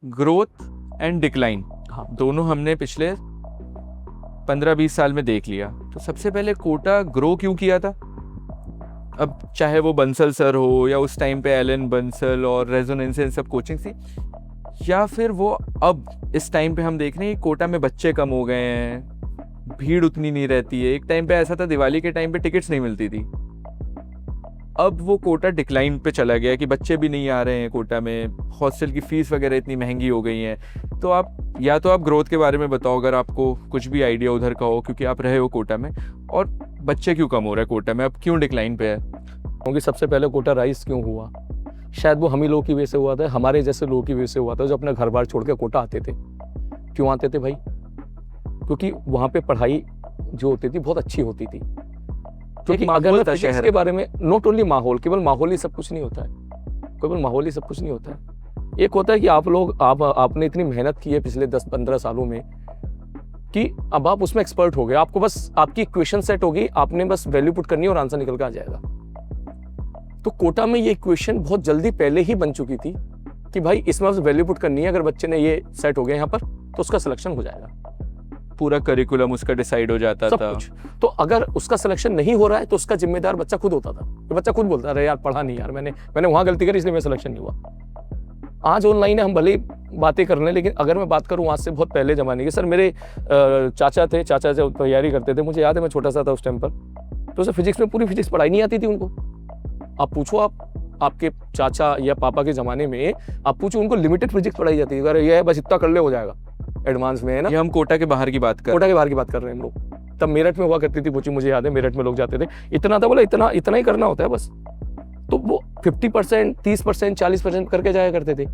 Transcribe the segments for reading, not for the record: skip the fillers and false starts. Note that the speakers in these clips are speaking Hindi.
ग्रोथ एंड डिक्लाइन हाँ। दोनों हमने पिछले 15-20 साल में देख लिया। तो सबसे पहले कोटा ग्रो क्यों किया था? अब चाहे वो बंसल सर हो या उस टाइम पे एलन बंसल और रेजोनेंस इन सब कोचिंग थी, या फिर वो अब इस टाइम पे हम देख रहे हैं कोटा में बच्चे कम हो गए हैं, भीड़ उतनी नहीं रहती है। एक टाइम पे ऐसा था, दिवाली के टाइम पे टिकट्स नहीं मिलती थी। अब वो कोटा डिक्लाइन पे चला गया कि बच्चे भी नहीं आ रहे हैं कोटा में, हॉस्टल की फ़ीस वगैरह इतनी महंगी हो गई हैं। तो आप ग्रोथ के बारे में बताओ, अगर आपको कुछ भी आइडिया उधर का हो, क्योंकि आप रहे हो कोटा में, और बच्चे क्यों कम हो रहे हैं कोटा में, अब क्यों डिक्लाइन पे है? क्योंकि सबसे पहले कोटा राइज क्यों हुआ, शायद वो हम ही लोगों की वजह से हुआ था, हमारे जैसे लोगों की वजह से हुआ था जो अपना घर बार छोड़ के कोटा आते थे। क्यों आते थे भाई? क्योंकि वहाँ पे पढ़ाई जो होती थी बहुत अच्छी होती थी। क्योंकि अगर मैं फिजिक्स के बारे में, नॉट ओनली माहौल, केवल माहौल ही सब कुछ नहीं होता है, केवल माहौल ही सब कुछ नहीं होता है। एक होता है कि आपने इतनी मेहनत की है पिछले 10-15 सालों में कि अब आप उसमें एक्सपर्ट हो गए, आपको बस आपकी इक्वेशन सेट होगी, आपने बस वैल्यू पुट करनी है और आंसर निकल कर आ जाएगा। तो कोटा में ये इक्वेशन बहुत जल्दी पहले ही बन चुकी थी कि भाई इसमें बस वैल्यू पुट करनी है, अगर बच्चे ने ये सेट हो गए यहाँ पर तो उसका सिलेक्शन हो जाएगा, पूरा करिकुलम उसका डिसाइड हो जाता सब था कुछ। तो अगर उसका सिलेक्शन नहीं हो रहा है तो उसका जिम्मेदार बच्चा खुद होता था। तो बच्चा खुद बोलता अरे यार पढ़ा नहीं यार, मैंने वहां गलती करी इसलिए मेरा सिलेक्शन नहीं हुआ। आज ऑनलाइन है, हम भले ही बातें कर रहे हैं, लेकिन अगर मैं बात करूँ आज से बहुत पहले जमाने की, सर मेरे चाचा से तैयारी करते थे, मुझे याद है मैं छोटा सा था उस टाइम पर, तो उसे फिजिक्स में पूरी फिजिक्स पढ़ाई नहीं आती थी उनको। आप पूछो आपके चाचा या पापा के ज़माने में आप पूछो उनको लिमिटेड फिजिक्स पढ़ाई जाती है, अरे ये है बस इतना कर ले हो जाएगा, एडवांस में है ना। ये हम कोटा के बाहर की बात कर कोटा के बाहर की बात कर रहे हैं हम लोग। तब मेरठ में हुआ करती थी कोचिंग, मुझे याद है मेरठ में लोग जाते थे, इतना था बोला इतना ही करना होता है बस। तो वो 50%, 30%, 40% करके जाया करते थे।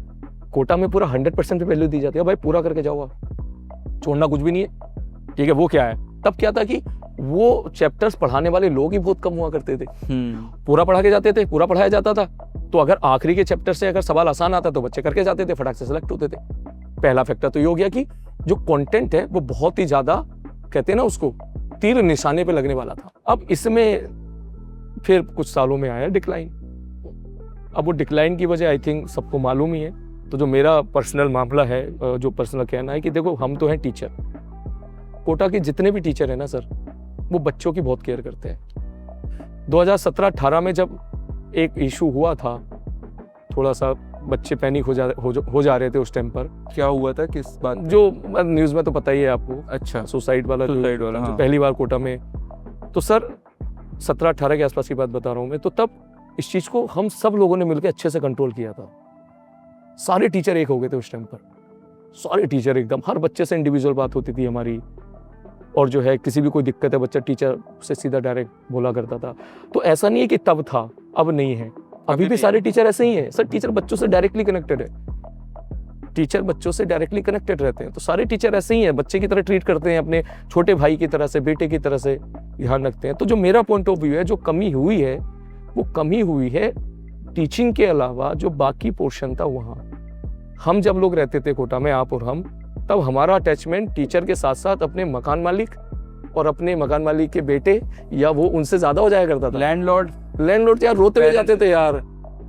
कोटा में पूरा 100% पे वैल्यू दी जाती है, भाई पूरा करके जाओ आप, छोड़ना कुछ भी नहीं है। ठीक है, वो क्या है, तब क्या था कि वो चैप्टर्स पढ़ाने वाले लोग ही बहुत कम हुआ करते थे। पूरा पढ़ा के जाते थे, पूरा पढ़ाया जाता था, तो अगर आखिरी के चैप्टर से अगर सवाल आसान आता तो बच्चे करके जाते थे, फटाक से सेलेक्ट होते थे। पहला फैक्टर तो ये हो गया कि जो कंटेंट है वो बहुत ही ज्यादा, कहते हैं ना उसको, तीर निशाने पे लगने वाला था। अब इसमें फिर कुछ सालों में आया डिक्लाइन। अब वो डिक्लाइन की वजह आई थिंक सबको मालूम ही है। तो जो मेरा पर्सनल मामला है, जो पर्सनल कहना है कि देखो हम तो हैं टीचर, कोटा के जितने भी टीचर हैं ना सर, वो बच्चों की बहुत केयर करते हैं। 2017-18 में जब एक इशू हुआ था, थोड़ा सा बच्चे पैनिक हो जा रहे थे उस टाइम पर। क्या हुआ था, किस बात? जो न्यूज़ में तो पता ही है आपको। अच्छा, सुसाइड वाला हाँ। पहली बार कोटा में। तो सर 17-18 के आसपास की बात बता रहा हूँ मैं। तो तब इस चीज़ को हम सब लोगों ने मिलकर अच्छे से कंट्रोल किया था। सारे टीचर एक हो गए थे उस टाइम पर, सारे टीचर एकदम, हर बच्चे से इंडिविजुअल बात होती थी हमारी। और जो है किसी भी कोई दिक्कत है, बच्चा टीचर से सीधा डायरेक्ट बोला करता था। तो ऐसा नहीं है कि तब था अब नहीं है, अभी भी सारे टीचर ऐसे ही हैं सर। टीचर बच्चों से डायरेक्टली कनेक्टेड है, टीचर बच्चों से डायरेक्टली कनेक्टेड रहते हैं। तो सारे टीचर ऐसे ही हैं, बच्चे की तरह ट्रीट करते हैं, अपने छोटे भाई की तरह से, बेटे की तरह से ध्यान रखते हैं। तो जो मेरा पॉइंट ऑफ व्यू है, जो कमी हुई है वो कमी हुई है टीचिंग के अलावा जो बाकी पोर्शन था वहाँ। हम जब लोग रहते थे कोटा में, आप और हम, तब हमारा अटैचमेंट टीचर के साथ साथ अपने मकान मालिक और अपने मकान मालिक के बेटे या वो उनसे ज्यादा हो जाया करता था। लैंडलॉर्ड यार रोते हुए जाते थे यार,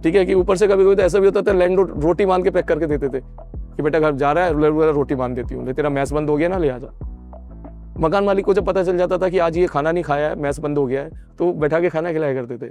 ठीक है, कि ऊपर से कभी तो ऐसा भी होता था, लैंडलॉर्ड रोटी मान के पैक करके देते थे कि बेटा घर जा रहा है, रोटी मान देती हूँ, तेरा मैस बंद हो गया ना, ले आ जा। मकान मालिक को जब पता चल जाता था कि आज ये खाना नहीं खाया है, मैस बंद हो गया है, तो बैठा के खाना खिलाया करते थे।